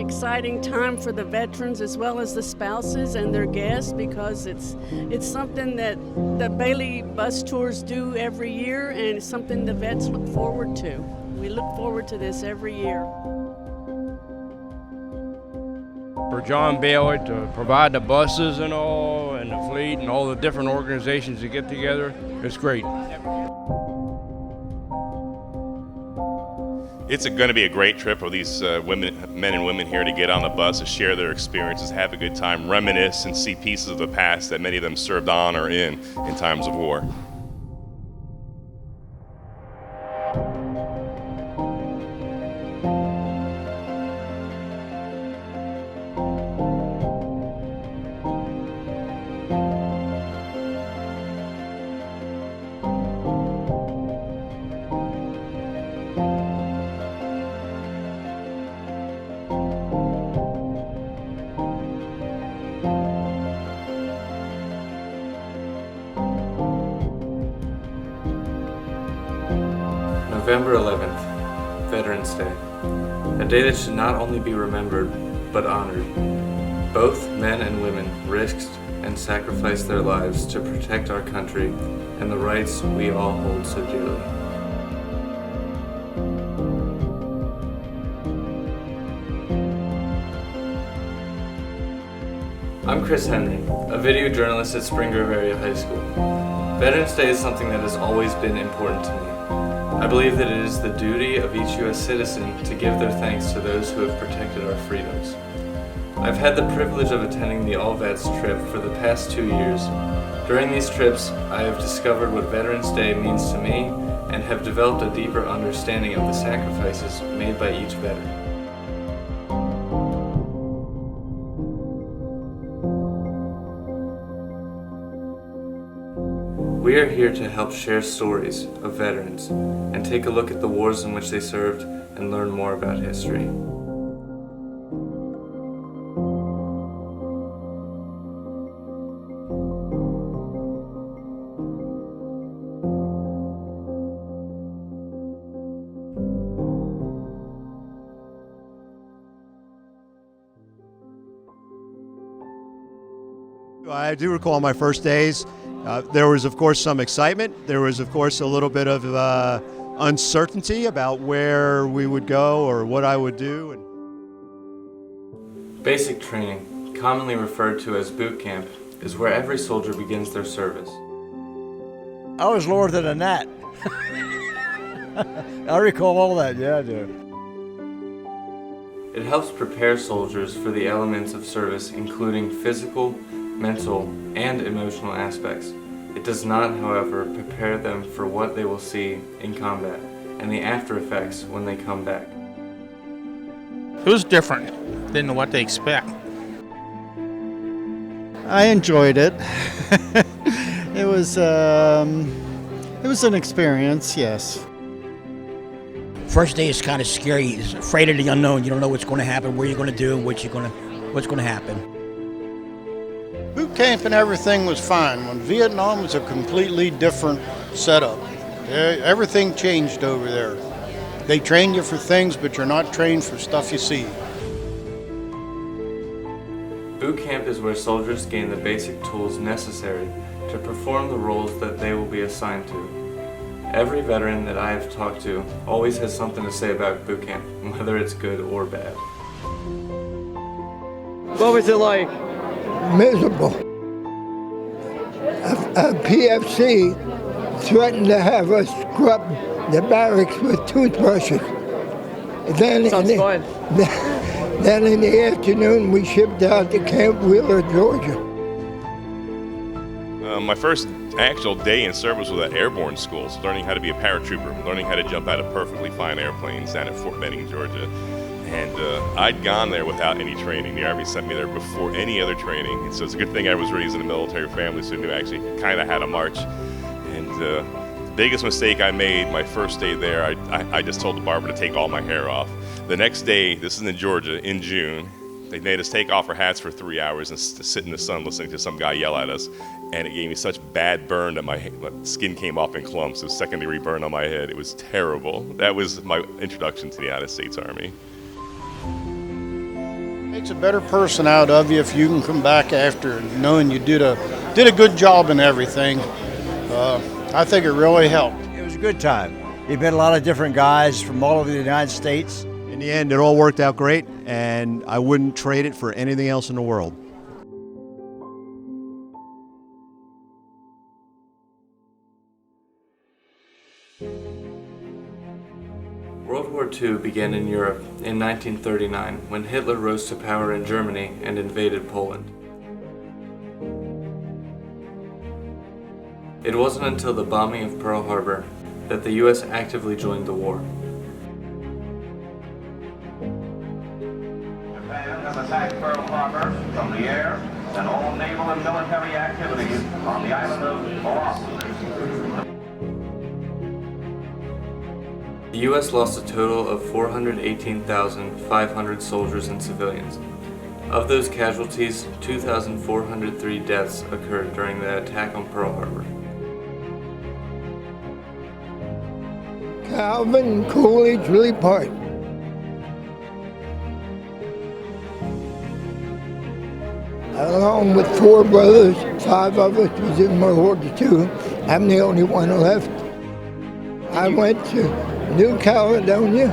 exciting time for the veterans as well as the spouses and their guests, because it's something that the Bailey bus tours do every year, and it's something the vets look forward to. We look forward to this every year. For John Bailey to provide the buses and all, and the fleet and all the different organizations to get together, it's great. It's going to be a great trip for these men and women here to get on the bus, to share their experiences, have a good time, reminisce, and see pieces of the past that many of them served on or in times of war. November 11th, Veterans Day. A day that should not only be remembered, but honored. Both men and women risked and sacrificed their lives to protect our country and the rights we all hold so dearly. I'm Chris Henry, a video journalist at Spring Grove Area High School. Veterans Day is something that has always been important to me. I believe that it is the duty of each U.S. citizen to give their thanks to those who have protected our freedoms. I've had the privilege of attending the All Vets trip for the past 2 years. During these trips, I have discovered what Veterans Day means to me and have developed a deeper understanding of the sacrifices made by each veteran. We are here to help share stories of veterans and take a look at the wars in which they served and learn more about history. I do recall my first days. There was, of course, some excitement. There was, of course, a little bit of uncertainty about where we would go or what I would do. Basic training, commonly referred to as boot camp, is where every soldier begins their service. I was lower than a gnat. I recall all that, yeah, I do. It helps prepare soldiers for the elements of service, including physical, mental, and emotional aspects. It does not, however, prepare them for what they will see in combat and the after effects when they come back. It was different than what they expect. I enjoyed it. It was an experience, yes. First day is kind of scary. You're afraid of the unknown. You don't know what's going to happen, where you're going to do, what's going to happen. Boot camp and everything was fine. When Vietnam was a completely different setup. Everything changed over there. They train you for things, but you're not trained for stuff you see. Boot camp is where soldiers gain the basic tools necessary to perform the roles that they will be assigned to. Every veteran that I have talked to always has something to say about boot camp, whether it's good or bad. What was it like? Miserable. A PFC threatened to have us scrub the barracks with toothbrushes. Then Sounds fun. Then in the afternoon, we shipped out to Camp Wheeler, Georgia. My first actual day in service was at airborne schools, learning how to be a paratrooper, learning how to jump out of perfectly fine airplanes down at Fort Benning, Georgia. And I'd gone there without any training. The Army sent me there before any other training. And so it's a good thing I was raised in a military family, so I knew I actually kind of had a march. And the biggest mistake I made my first day there, I just told the barber to take all my hair off. The next day, this is in Georgia, in June, they made us take off our hats for 3 hours and sit in the sun listening to some guy yell at us. And it gave me such bad burn that my skin came off in clumps. It was second-degree burn on my head. It was terrible. That was my introduction to the United States Army. Makes a better person out of you if you can come back after knowing you did a good job in everything. I think it really helped. It was a good time. You met a lot of different guys from all over the United States. In the end, it all worked out great, and I wouldn't trade it for anything else in the world. World War II began in Europe in 1939 when Hitler rose to power in Germany and invaded Poland. It wasn't until the bombing of Pearl Harbor that the U.S. actively joined the war. Japan has attacked Pearl Harbor from the air and all naval and military activities on the island of Oahu. The U.S. lost a total of 418,500 soldiers and civilians. Of those casualties, 2,403 deaths occurred during the attack on Pearl Harbor. Calvin Coolidge Lee Park. Along with 4 brothers, 5 of us was in World War II. I'm the only one left. I went to New Caledonia,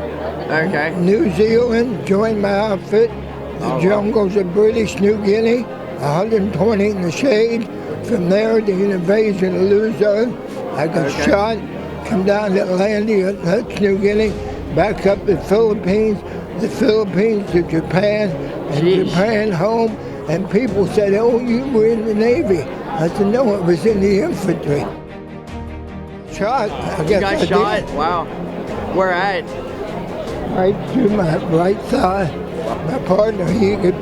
New Zealand, joined my outfit, the jungles of British New Guinea, 120 in the shade. From there, the invasion of Luzon. I got shot, come down to Atlantia, that's New Guinea, back up to the Philippines to Japan, and Japan home. And people said, "Oh, you were in the Navy." I said, "No, I was in the infantry." Shot. I guess I shot? did. Wow. Where at? Right through my right thigh. My partner, a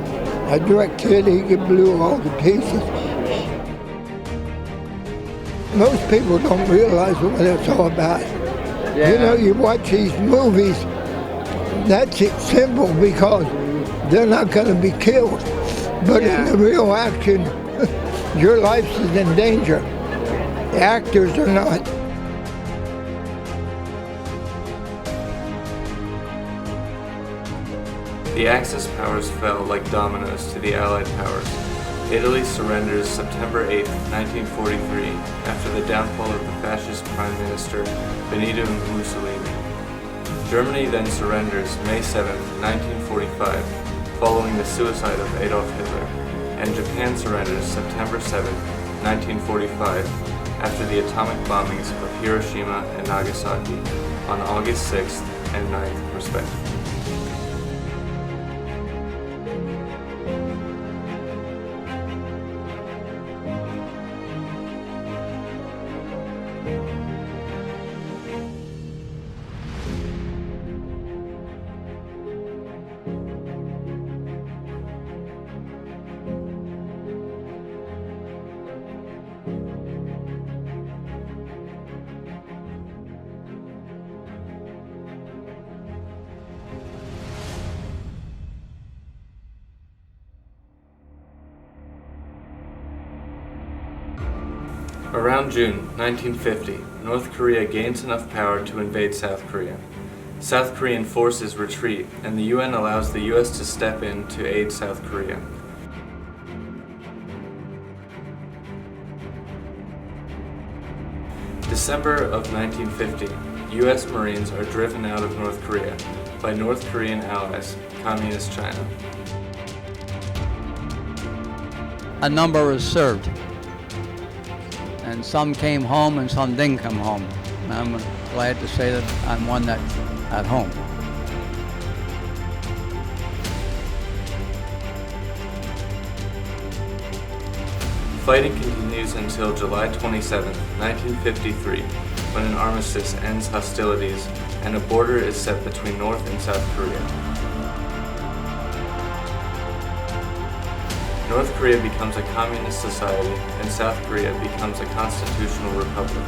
direct hit, he blew all the pieces. Most people don't realize what it's all about. Yeah. You know, you watch these movies, that's it simple because they're not going to be killed. But in the real action, your life is in danger. The actors are not. The Axis powers fell like dominoes to the Allied powers. Italy surrenders September 8, 1943, after the downfall of the fascist Prime Minister Benito Mussolini. Germany then surrenders May 7, 1945, following the suicide of Adolf Hitler, and Japan surrenders September 7, 1945, after the atomic bombings of Hiroshima and Nagasaki on August 6th and 9th, respectively. Around June 1950, North Korea gains enough power to invade South Korea. South Korean forces retreat, and the UN allows the US to step in to aid South Korea. December of 1950, US Marines are driven out of North Korea by North Korean allies, Communist China. A number was served. And some came home and some didn't come home. And I'm glad to say that I'm one that's at home. Fighting continues until July 27, 1953, when an armistice ends hostilities and a border is set between North and South Korea. North Korea becomes a communist society, and South Korea becomes a constitutional republic.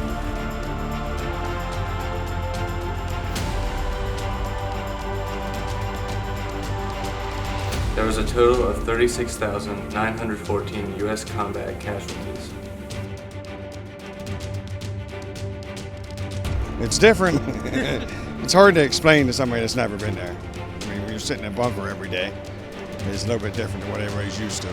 There was a total of 36,914 U.S. combat casualties. It's different. It's hard to explain to somebody that's never been there. I mean, you're sitting in a bunker every day. It's a little bit different than what everybody's used to.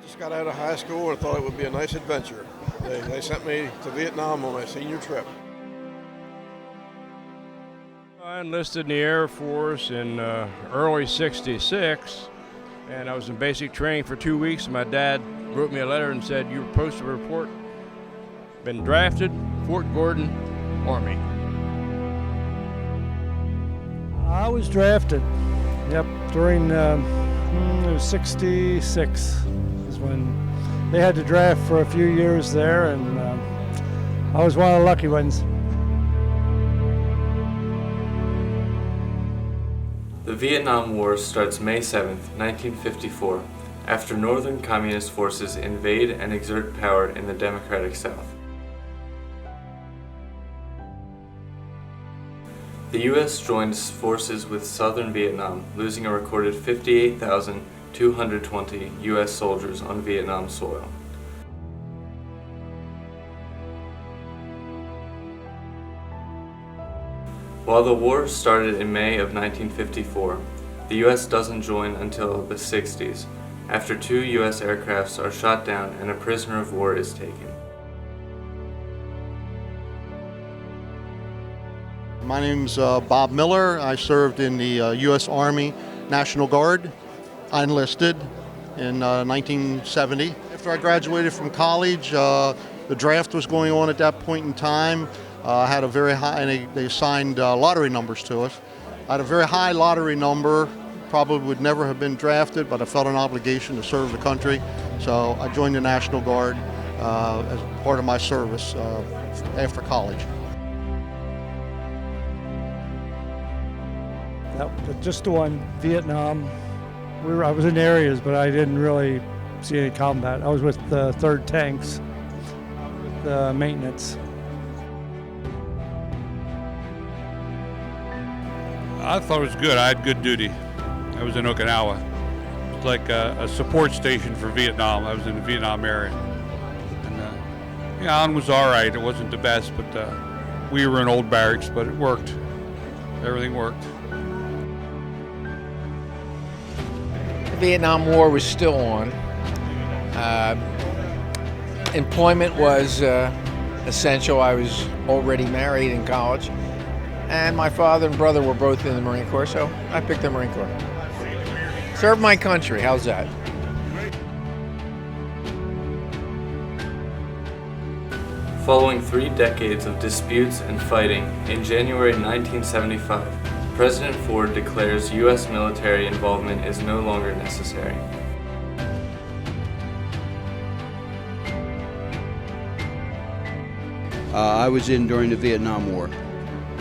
Just got out of high school and thought it would be a nice adventure. They sent me to Vietnam on my senior trip. I enlisted in the Air Force in early '66, and I was in basic training for 2 weeks. My dad wrote me a letter and said, "You were supposed to report. Been drafted, Fort Gordon, Army." I was drafted, yep, during it was '66 is when they had to draft for a few years there, and I was one of the lucky ones. The Vietnam War starts May 7, 1954, after Northern Communist forces invade and exert power in the democratic South. The U.S. joined forces with Southern Vietnam, losing a recorded 58,220 U.S. soldiers on Vietnam soil. While the war started in May of 1954, the U.S. doesn't join until the 60s, after 2 U.S. aircrafts are shot down and a prisoner of war is taken. My name's Bob Miller. I served in the U.S. Army National Guard. I enlisted in 1970. After I graduated from college, the draft was going on at that point in time. I had a very high, and they assigned lottery numbers to us. I had a very high lottery number, probably would never have been drafted, but I felt an obligation to serve the country. So I joined the National Guard as part of my service after college. Just the one, Vietnam. I was in areas, but I didn't really see any combat. I was with the 3rd Tanks, the maintenance. I thought it was good. I had good duty. I was in Okinawa. It's like a support station for Vietnam. I was in the Vietnam area. And the island was all right. It wasn't the best, but we were in old barracks, but it worked. Everything worked. The Vietnam War was still on. Employment was essential. I was already married in college, and my father and brother were both in the Marine Corps, so I picked the Marine Corps. Serve my country, how's that? Following 3 decades of disputes and fighting, in January 1975, President Ford declares U.S. military involvement is no longer necessary. I was in during the Vietnam War.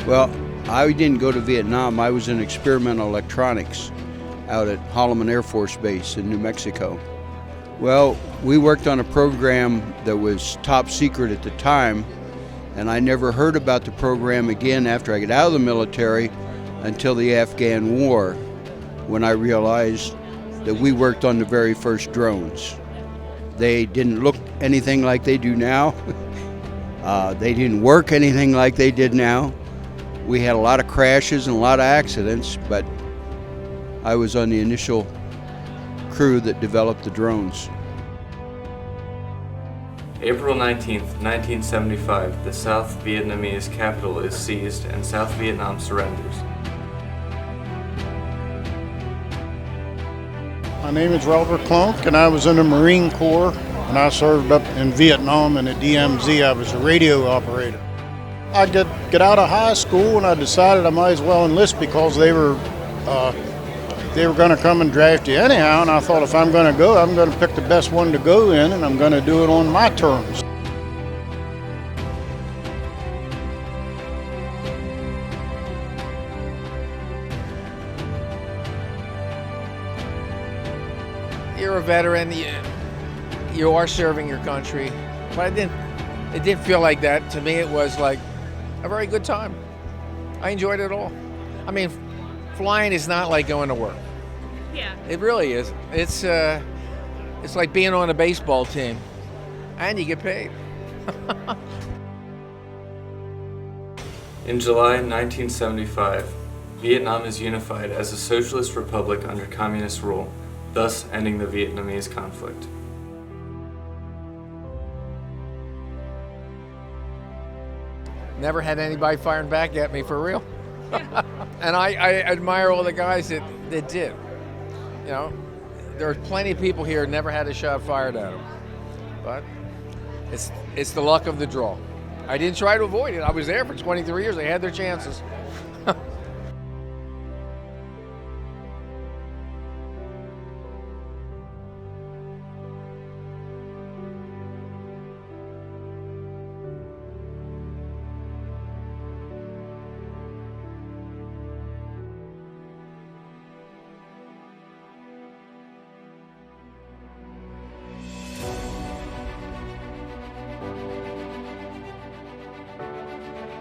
Well, I didn't go to Vietnam. I was in experimental electronics out at Holloman Air Force Base in New Mexico. Well, we worked on a program that was top secret at the time, and I never heard about the program again after I got out of the military until the Afghan War, when I realized that we worked on the very first drones. They didn't look anything like they do now. They didn't work anything like they did now. We had a lot of crashes and a lot of accidents, but I was on the initial crew that developed the drones. April 19, 1975, the South Vietnamese capital is seized and South Vietnam surrenders. My name is Robert Clunk, and I was in the Marine Corps, and I served up in Vietnam in the DMZ. I was a radio operator. I get out of high school, and I decided I might as well enlist because they were going to come and draft you anyhow, and I thought if I'm going to go, I'm going to pick the best one to go in, and I'm going to do it on my terms. You're a veteran, you are serving your country. But it didn't feel like that. To me, it was like a very good time. I enjoyed it all. I mean, flying is not like going to work. Yeah. It really is. It's like being on a baseball team, and you get paid. In July 1975, Vietnam is unified as a socialist republic under communist rule, thus ending the Vietnamese conflict. Never had anybody firing back at me for real. And I admire all the guys that did. You know, there's plenty of people here who never had a shot fired at them. But it's the luck of the draw. I didn't try to avoid it. I was there for 23 years. They had their chances.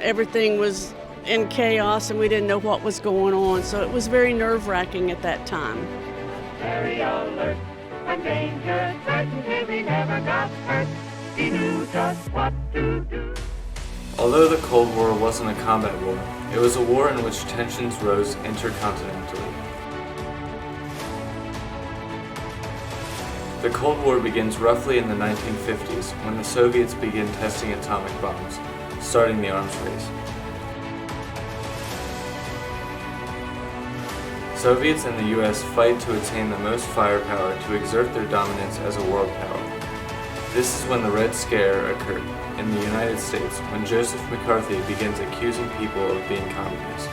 Everything was in chaos and we didn't know what was going on, so it was very nerve-wracking at that time. Very alert when danger threatened him, he never got hurt. He knew just what to do. Although the Cold War wasn't a combat war, it was a war in which tensions rose intercontinentally. The Cold War begins roughly in the 1950s when the Soviets begin testing atomic bombs, starting the arms race. Soviets and the US fight to attain the most firepower to exert their dominance as a world power. This is when the Red Scare occurred in the United States, when Joseph McCarthy begins accusing people of being communists.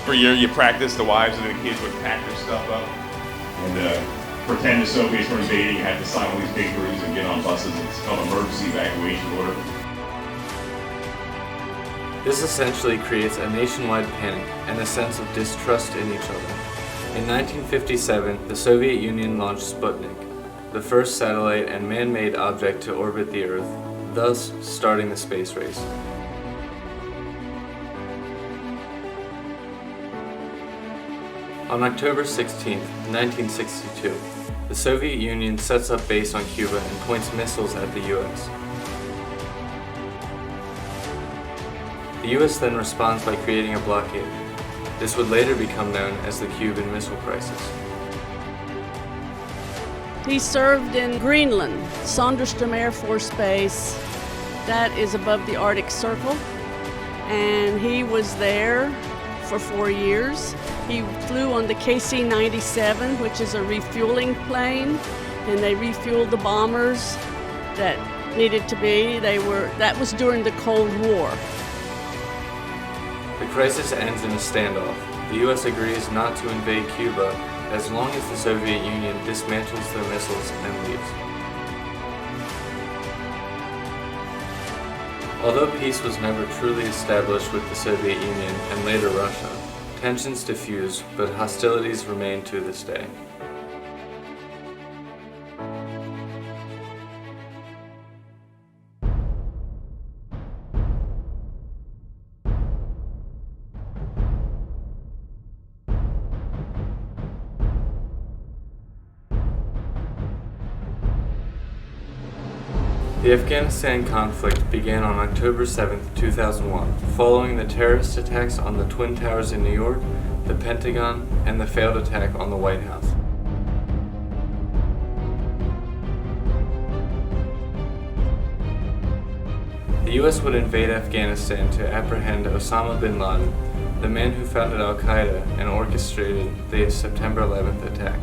Every year you practice, the wives and the kids would pack their stuff up and pretend the Soviets were invading. You had to sign all these papers and get on buses. It's called emergency evacuation order. This essentially creates a nationwide panic and a sense of distrust in each other. In 1957, the Soviet Union launched Sputnik, the first satellite and man-made object to orbit the Earth, thus starting the space race. On October 16, 1962, the Soviet Union sets up base on Cuba and points missiles at the US. The US then responds by creating a blockade. This would later become known as the Cuban Missile Crisis. He served in Greenland, Sonderstrom Air Force Base. That is above the Arctic Circle. And he was there for 4 years. He flew on the KC-97, which is a refueling plane, and they refueled the bombers that needed to be. That was during the Cold War. The crisis ends in a standoff. The US agrees not to invade Cuba as long as the Soviet Union dismantles their missiles and leaves. Although peace was never truly established with the Soviet Union and later Russia, tensions diffused, but hostilities remain to this day. The Afghanistan conflict began on October 7, 2001, following the terrorist attacks on the Twin Towers in New York, the Pentagon, and the failed attack on the White House. The US would invade Afghanistan to apprehend Osama bin Laden, the man who founded Al-Qaeda and orchestrated the September 11th attack.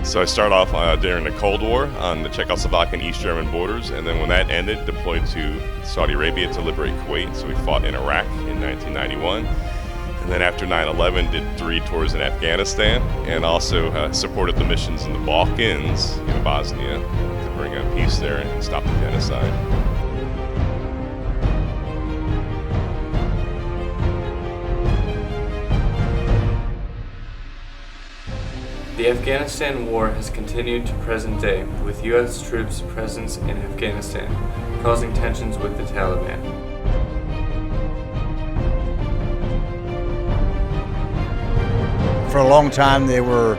So I started off during the Cold War on the Czechoslovakian and East German borders, and then when that ended, deployed to Saudi Arabia to liberate Kuwait. So we fought in Iraq in 1991. And then after 9/11, did 3 tours in Afghanistan, and also supported the missions in the Balkans, in Bosnia, to bring peace there and stop the genocide. The Afghanistan War has continued to present day, with U.S. troops' presence in Afghanistan, causing tensions with the Taliban. For a long time, they were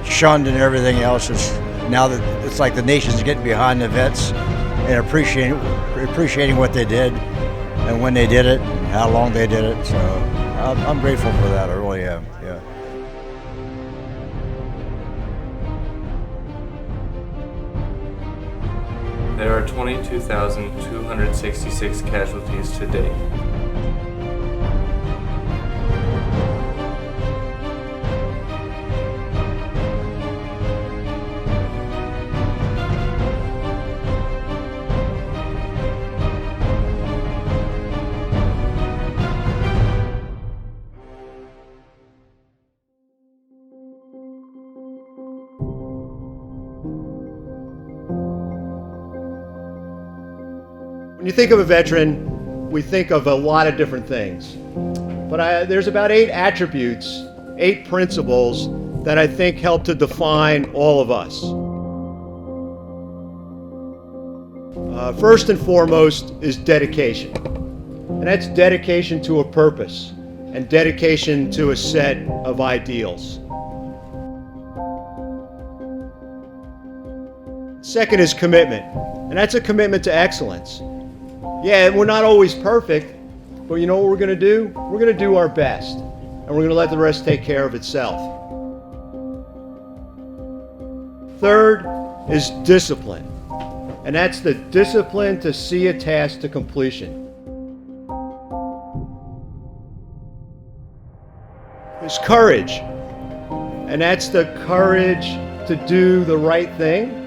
shunned and everything else. Now that it's like the nation's getting behind the vets and appreciating what they did and when they did it and how long they did it. So I'm grateful for that. I really am. Yeah. There are 22,266 casualties to date. When you think of a veteran, we think of a lot of different things. But there's about 8 attributes, 8 principles that I think help to define all of us. First and foremost is dedication. And that's dedication to a purpose and dedication to a set of ideals. Second is commitment, and that's a commitment to excellence. Yeah, we're not always perfect, but you know what we're going to do? We're going to do our best, and we're going to let the rest take care of itself. Third is discipline, and that's the discipline to see a task to completion. There's courage, and that's the courage to do the right thing,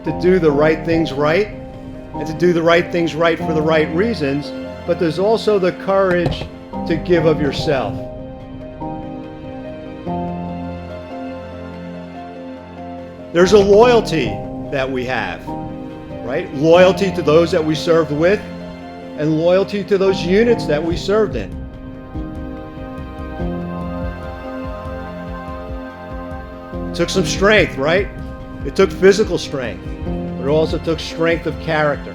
to do the right things right, and to do the right things right for the right reasons, but there's also the courage to give of yourself. There's a loyalty that we have, right? Loyalty to those that we served with, and loyalty to those units that we served in. It took some strength, right? It took physical strength, but it also took strength of character.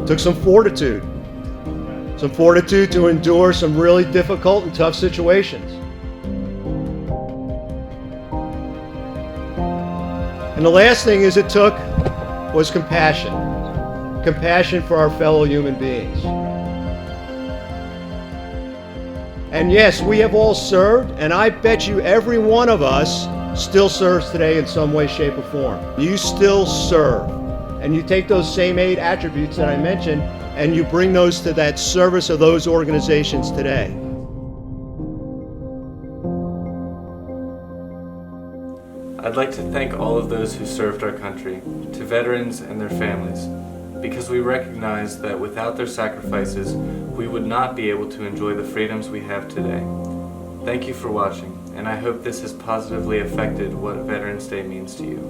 It took some fortitude to endure some really difficult and tough situations. And the last thing it took was compassion. Compassion for our fellow human beings. And yes, we have all served, and I bet you every one of us still serves today in some way, shape, or form. You still serve. And you take those same 8 attributes that I mentioned, and you bring those to that service of those organizations today. I'd like to thank all of those who served our country, to veterans and their families, because we recognize that without their sacrifices, we would not be able to enjoy the freedoms we have today. Thank you for watching, and I hope this has positively affected what Veterans Day means to you.